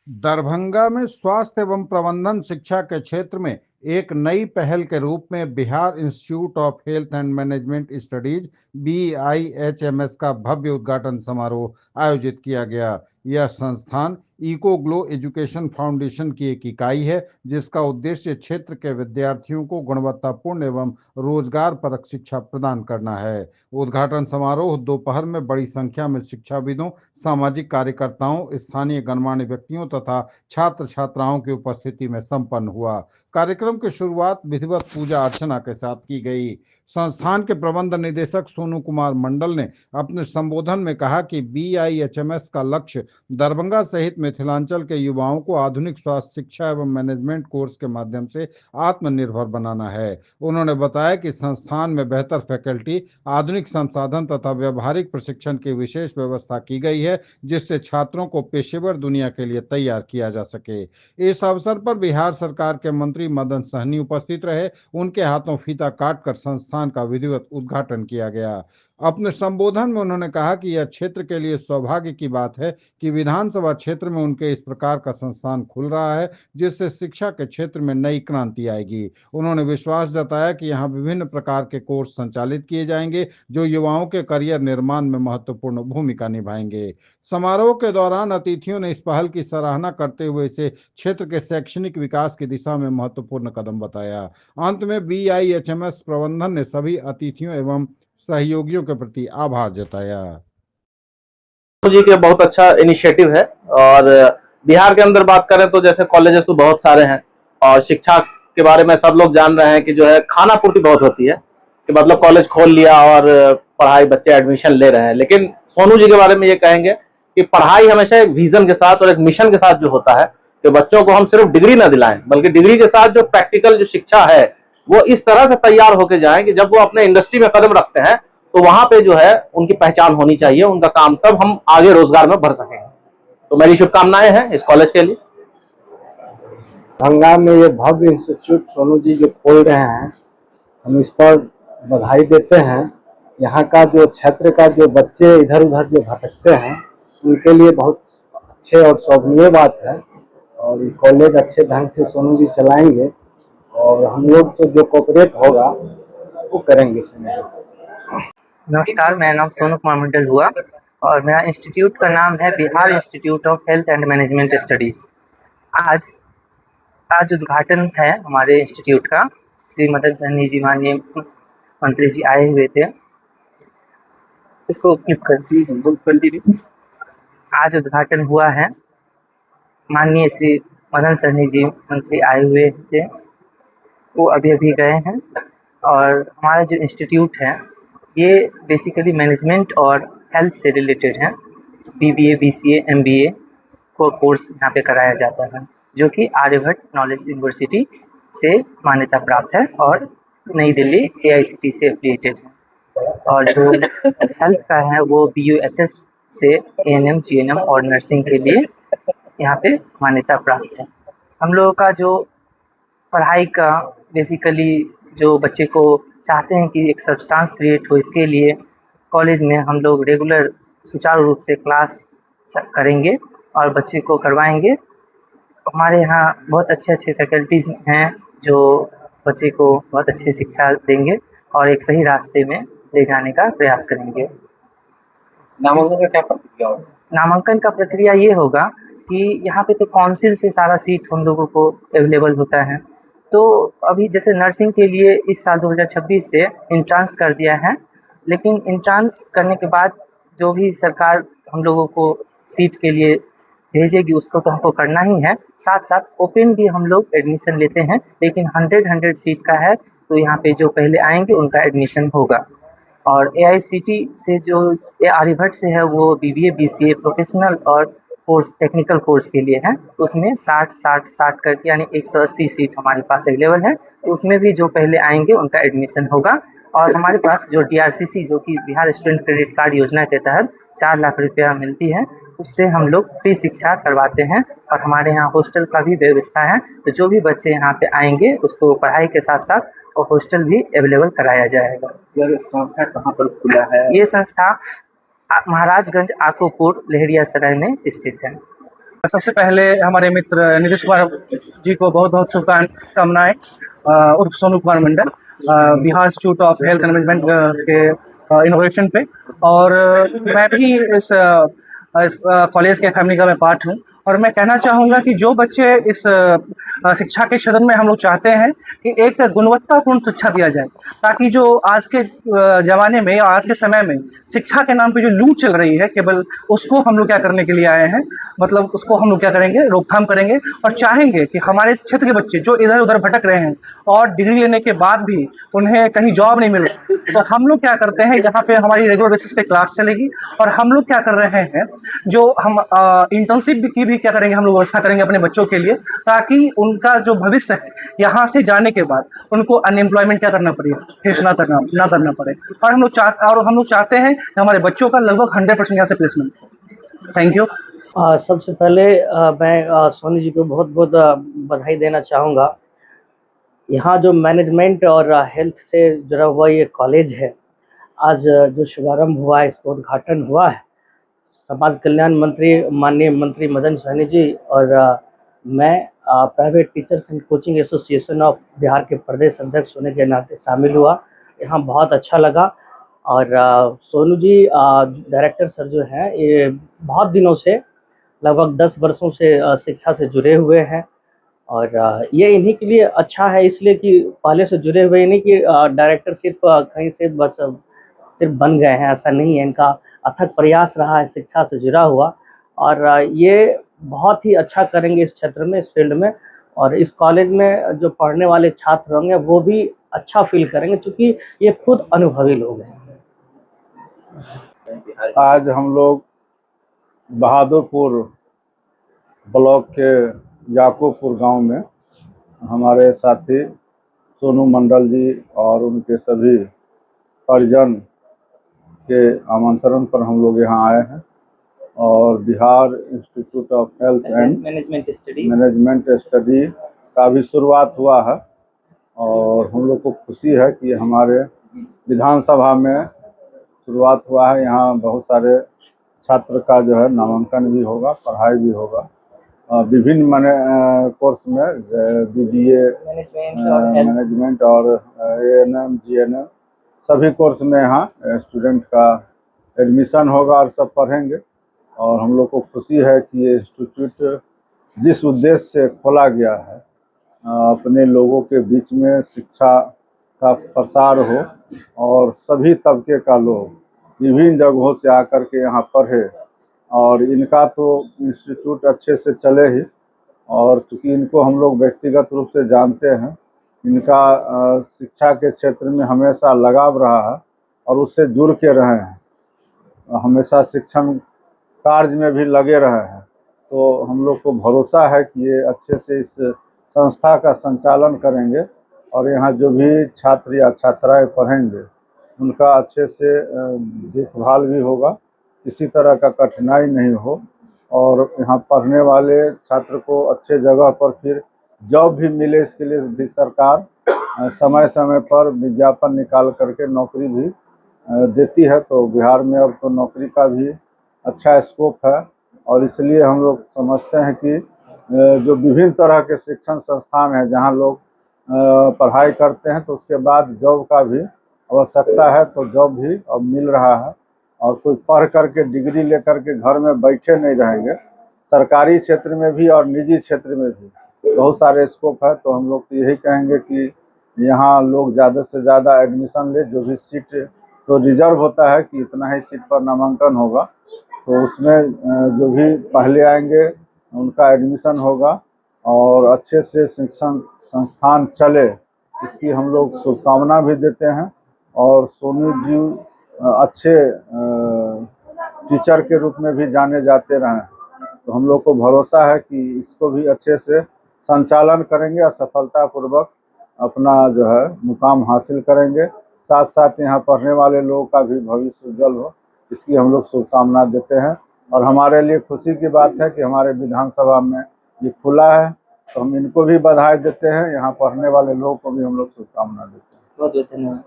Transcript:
दरभंगा में स्वास्थ्य एवं प्रबंधन शिक्षा के क्षेत्र में एक नई पहल के रूप में Bihar institute of health and management studies BIHMS का भव्य उद्घाटन समारोह आयोजित किया गया। यह संस्थान इको ग्लो एजुकेशन फाउंडेशन की एक इकाई है, जिसका उद्देश्य क्षेत्र के विद्यार्थियों को गुणवत्तापूर्ण एवं रोजगार परक शिक्षा प्रदान करना है। उद्घाटन समारोह दोपहर में बड़ी संख्या में शिक्षाविदों, सामाजिक कार्यकर्ताओं, स्थानीय गणमान्य व्यक्तियों तथा छात्र छात्राओं की उपस्थिति में संपन्न हुआ। कार्यक्रम की शुरुआत विधिवत पूजा अर्चना के साथ की गई। संस्थान के प्रबंध निदेशक सोनू कुमार मंडल ने अपने संबोधन में कहा कि BIHMS का लक्ष्य दरभंगा सहित मिथिलांचल के युवाओं को आधुनिक स्वास्थ्य शिक्षा एवं मैनेजमेंट कोर्स के माध्यम से आत्मनिर्भर बनाना है। उन्होंने बताया कि संस्थान में बेहतर फैकल्टी, आधुनिक संसाधन तथा व्यवहारिक प्रशिक्षण की विशेष व्यवस्था की गई है, जिससे छात्रों को पेशेवर दुनिया के लिए तैयार किया जा सके। इस अवसर पर बिहार सरकार के मंत्री मदन सहनी उपस्थित रहे। उनके हाथों फीता काटकर संस्थान का विधिवत उद्घाटन किया गया। अपने संबोधन में उन्होंने कहा कि यह क्षेत्र के लिए सौभाग्य की बात है कि विधानसभा क्षेत्र में उनके इस प्रकार का संस्थान खुल रहा है, जिससे शिक्षा के क्षेत्र में नई क्रांति आएगी। उन्होंने विश्वास जताया कि यहाँ विभिन्न प्रकार के कोर्स संचालित किए जाएंगे, जो युवाओं के करियर निर्माण में महत्वपूर्ण भूमिका निभाएंगे। समारोह के दौरान अतिथियों ने इस पहल की सराहना करते हुए इसे क्षेत्र के शैक्षणिक विकास की दिशा में महत्वपूर्ण कदम बताया। अंत में BIHMS प्रबंधन ने सभी अतिथियों एवं सहयोगियों के प्रति आभार जताया। जी के बहुत अच्छा इनिशिएटिव है। और बिहार के अंदर बात करें तो जैसे कॉलेजेस तो बहुत सारे हैं, और शिक्षा के बारे में सब लोग जान रहे हैं कि जो है खाना पूर्ति बहुत होती है, कि मतलब कॉलेज खोल लिया और पढ़ाई, बच्चे एडमिशन ले रहे हैं। लेकिन सोनू जी के बारे में ये कहेंगे कि पढ़ाई हमेशा एक विजन के साथ और एक मिशन के साथ जो होता है, कि बच्चों को हम सिर्फ डिग्री ना दिलाएं, बल्कि डिग्री के साथ जो प्रैक्टिकल जो शिक्षा है वो इस तरह से तैयार होकर जाए कि जब वो अपने इंडस्ट्री में कदम रखते हैं तो वहां पे जो है उनकी पहचान होनी चाहिए, उनका काम, तब हम आगे रोजगार में बढ़ सकेंगे। तो मेरी शुभकामनाएं हैं इस कॉलेज के लिए। दरभंगा में ये भव्य इंस्टीट्यूट सोनू जी जो खोल रहे हैं, हम इस पर बधाई देते हैं। यहाँ का जो क्षेत्र का जो बच्चे इधर उधर जो भटकते हैं, उनके लिए बहुत अच्छे और शोभनीय बात है। और ये कॉलेज अच्छे ढंग से सोनू जी चलाएंगे, और हम लोग तो जो कोऑपरेट होगा वो करेंगे सोनू जी। नमस्कार, मेरा नाम सोनू कुमार मंडल हुआ और मेरा इंस्टीट्यूट का नाम है Bihar institute of health and management studies. आज उद्घाटन है हमारे इंस्टीट्यूट का। श्री मदन सहनी जी, माननीय मंत्री जी आए हुए थे। इसको क्लिक कर दीजिए। आज उद्घाटन हुआ है, माननीय श्री मदन सहनी जी मंत्री आए हुए थे, वो अभी अभी गए हैं। और हमारा जो इंस्टीट्यूट है ये बेसिकली मैनेजमेंट और हेल्थ से रिलेटेड है। BBA, BCA, MBA को कोर्स यहाँ पे कराया जाता है, जो कि आर्यभट्ट नॉलेज यूनिवर्सिटी से मान्यता प्राप्त है और नई दिल्ली AICTE से एफिलिएटेड है। और जो हेल्थ का है वो BUHS से ANM, GNM और नर्सिंग के लिए यहाँ पे मान्यता प्राप्त है। हम लोगों का जो पढ़ाई का बेसिकली जो बच्चे को चाहते हैं कि एक सब्सटेंस क्रिएट हो, इसके लिए कॉलेज में हम लोग रेगुलर सुचारू रूप से क्लास करेंगे और बच्चे को करवाएंगे। हमारे यहाँ बहुत अच्छे फैकल्टीज़ हैं जो बच्चे को बहुत अच्छी शिक्षा देंगे और एक सही रास्ते में ले जाने का प्रयास करेंगे। नामांकन का क्या प्रक्रिया होगा? नामांकन का प्रक्रिया ये होगा कि यहाँ पे तो काउंसिल से सारा सीट हम लोगों को अवेलेबल होता है। तो अभी जैसे नर्सिंग के लिए इस साल 2026 से इंट्रांस कर दिया है, लेकिन इंट्रांस करने के बाद जो भी सरकार हम लोगों को सीट के लिए भेजेगी उसको तो हमको करना ही है। साथ साथ ओपन भी हम लोग एडमिशन लेते हैं, लेकिन 100 सीट का है, तो यहाँ पे जो पहले आएंगे उनका एडमिशन होगा। और AICTE से जो आर्यभट्ट से है वो BBA, BCA प्रोफेशनल और कोर्स टेक्निकल कोर्स के लिए है। उसमें 60 करके यानी 180 सीट हमारे पास अवेलेबल है। तो उसमें भी जो पहले आएंगे उनका एडमिशन होगा। और हमारे पास जो DRCC जो कि बिहार स्टूडेंट क्रेडिट कार्ड योजना के तहत 4 लाख रुपया मिलती है, उससे हम लोग फ्री शिक्षा करवाते हैं। और हमारे यहाँ हॉस्टल का भी व्यवस्था है, तो जो भी बच्चे यहाँ पे आएंगे उसको पढ़ाई के साथ साथ और हॉस्टल भी अवेलेबल कराया जाएगा। यह संस्था कहाँ पर खुला है? ये संस्था महाराजगंज आकोपुर लहरियासराय में स्थित है। सबसे पहले हमारे मित्र नीतीश कुमार जी को बहुत बहुत शुभकामनाएं, उर्फ Sonu Kumar Mandal, Bihar institute of health and management के इनोवेशन पे। और मैं भी इस कॉलेज के फैमिली का मैं पार्ट हूँ, और मैं कहना चाहूँगा कि जो बच्चे इस शिक्षा के क्षेत्र में हम लोग चाहते हैं कि एक गुणवत्तापूर्ण शिक्षा दिया जाए, ताकि जो आज के ज़माने में या आज के समय में शिक्षा के नाम पे जो लूट चल रही है, केवल उसको हम लोग क्या करने के लिए आए हैं, मतलब उसको हम लोग क्या करेंगे, रोकथाम करेंगे। और चाहेंगे कि हमारे क्षेत्र के बच्चे जो इधर उधर भटक रहे हैं और डिग्री लेने के बाद भी उन्हें कहीं जॉब नहीं मिल रही, तो हम लोग क्या करते हैं, यहाँ पे हमारी रेगुलर बेसिस पे क्लास चलेगी, और हम लोग क्या कर रहे हैं, जो हम इंटर्नशिप की भी क्या करेंगे, हम लोग व्यवस्था करेंगे अपने बच्चों के लिए, ताकि उनका जो भविष्य है यहाँ से जाने के बाद उनको अनएम्प्लॉयमेंट क्या करना पड़े, फेस ना करना पड़े। और हम लोग चाहते हैं कि हमारे बच्चों का लगभग 100% यहाँ से प्लेसमेंट हो। Thank you. सबसे पहले मैं सोनी जी को बहुत बहुत बधाई देना चाहूँगा। यहाँ जो मैनेजमेंट और हेल्थ से जुड़ा हुआ ये कॉलेज है, आज जो शुभारंभ हुआ है, इसका उद्घाटन हुआ है, समाज कल्याण मंत्री माननीय मंत्री मदन सहनी जी और मैं private teachers and coaching association of Bihar के प्रदेश अध्यक्ष होने के नाते शामिल हुआ। यहाँ बहुत अच्छा लगा। और सोनू जी डायरेक्टर सर जो हैं, ये बहुत दिनों से लगभग 10 वर्षों से शिक्षा से जुड़े हुए हैं, और ये इन्हीं के लिए अच्छा है, इसलिए कि पहले से जुड़े हुए नहीं कि डायरेक्टर सिर्फ कहीं से बस सिर्फ बन गए हैं, ऐसा नहीं है। इनका अथक प्रयास रहा है शिक्षा से जुड़ा हुआ, और ये बहुत ही अच्छा करेंगे इस क्षेत्र में, इस फील्ड में। और इस कॉलेज में जो पढ़ने वाले छात्र होंगे वो भी अच्छा फील करेंगे, क्योंकि ये खुद अनुभवी लोग हैं। आज हम लोग बहादुरपुर ब्लॉक के याकूबपुर गांव में हमारे साथी सोनू मंडल जी और उनके सभी परिजन के आमंत्रण पर हम लोग यहाँ आए हैं, और Bihar institute of health and management study का भी शुरुआत हुआ है। और हम लोग को खुशी है कि हमारे विधानसभा में शुरुआत हुआ है। यहाँ बहुत सारे छात्र का जो है नामांकन भी होगा, पढ़ाई भी होगा विभिन्न कोर्स में, BBA, मैनेजमेंट और ANM, GNM सभी कोर्स में यहाँ स्टूडेंट का एडमिशन होगा और सब पढ़ेंगे। और हम लोग को खुशी है कि ये इंस्टीट्यूट जिस उद्देश्य से खोला गया है, अपने लोगों के बीच में शिक्षा का प्रसार हो और सभी तबके का लोग विभिन्न जगहों से आकर के यहाँ पढ़े। और इनका तो इंस्टीट्यूट अच्छे से चले ही, और चूँकि इनको हम लोग व्यक्तिगत रूप से जानते हैं, इनका शिक्षा के क्षेत्र में हमेशा लगाव रहा है और उससे जुड़ के रहे हैं, हमेशा शिक्षण कार्य में भी लगे रहे हैं। तो हम लोग को भरोसा है कि ये अच्छे से इस संस्था का संचालन करेंगे, और यहाँ जो भी छात्र या छात्राएं पढ़ेंगे उनका अच्छे से देखभाल भी होगा, किसी तरह का कठिनाई नहीं हो, और यहाँ पढ़ने वाले छात्र को अच्छे जगह पर फिर जॉब भी मिले, इसके लिए भी सरकार समय समय पर विज्ञापन निकाल करके नौकरी भी देती है। तो बिहार में अब तो नौकरी का भी अच्छा स्कोप है, और इसलिए हम लोग समझते हैं कि जो विभिन्न तरह के शिक्षण संस्थान हैं जहाँ लोग पढ़ाई करते हैं तो उसके बाद जॉब का भी आवश्यकता है, तो जॉब भी अब मिल रहा है, और कोई पढ़ करके डिग्री लेकर के घर में बैठे नहीं रहेंगे। सरकारी क्षेत्र में भी और निजी क्षेत्र में भी बहुत सारे स्कोप है। तो हम लोग तो यही कहेंगे कि यहाँ लोग ज़्यादा से ज़्यादा एडमिशन ले, जो भी सीट तो रिजर्व होता है कि इतना ही सीट पर नामांकन होगा, तो उसमें जो भी पहले आएंगे उनका एडमिशन होगा और अच्छे से शिक्षण संस्थान चले, इसकी हम लोग शुभकामना भी देते हैं। और सोनू जी अच्छे टीचर के रूप में भी जाने जाते रहे, तो हम लोग को भरोसा है कि इसको भी अच्छे से संचालन करेंगे और सफलतापूर्वक अपना जो है मुकाम हासिल करेंगे। साथ साथ यहाँ पढ़ने वाले लोगों का भी भविष्य उज्जवल हो, इसकी हम लोग शुभकामना देते हैं। और हमारे लिए खुशी की बात है कि हमारे विधानसभा में ये खुला है, तो हम इनको भी बधाई देते हैं। यहाँ पढ़ने वाले लोगों को भी हम लोग शुभकामना देते हैं। बहुत बहुत धन्यवाद।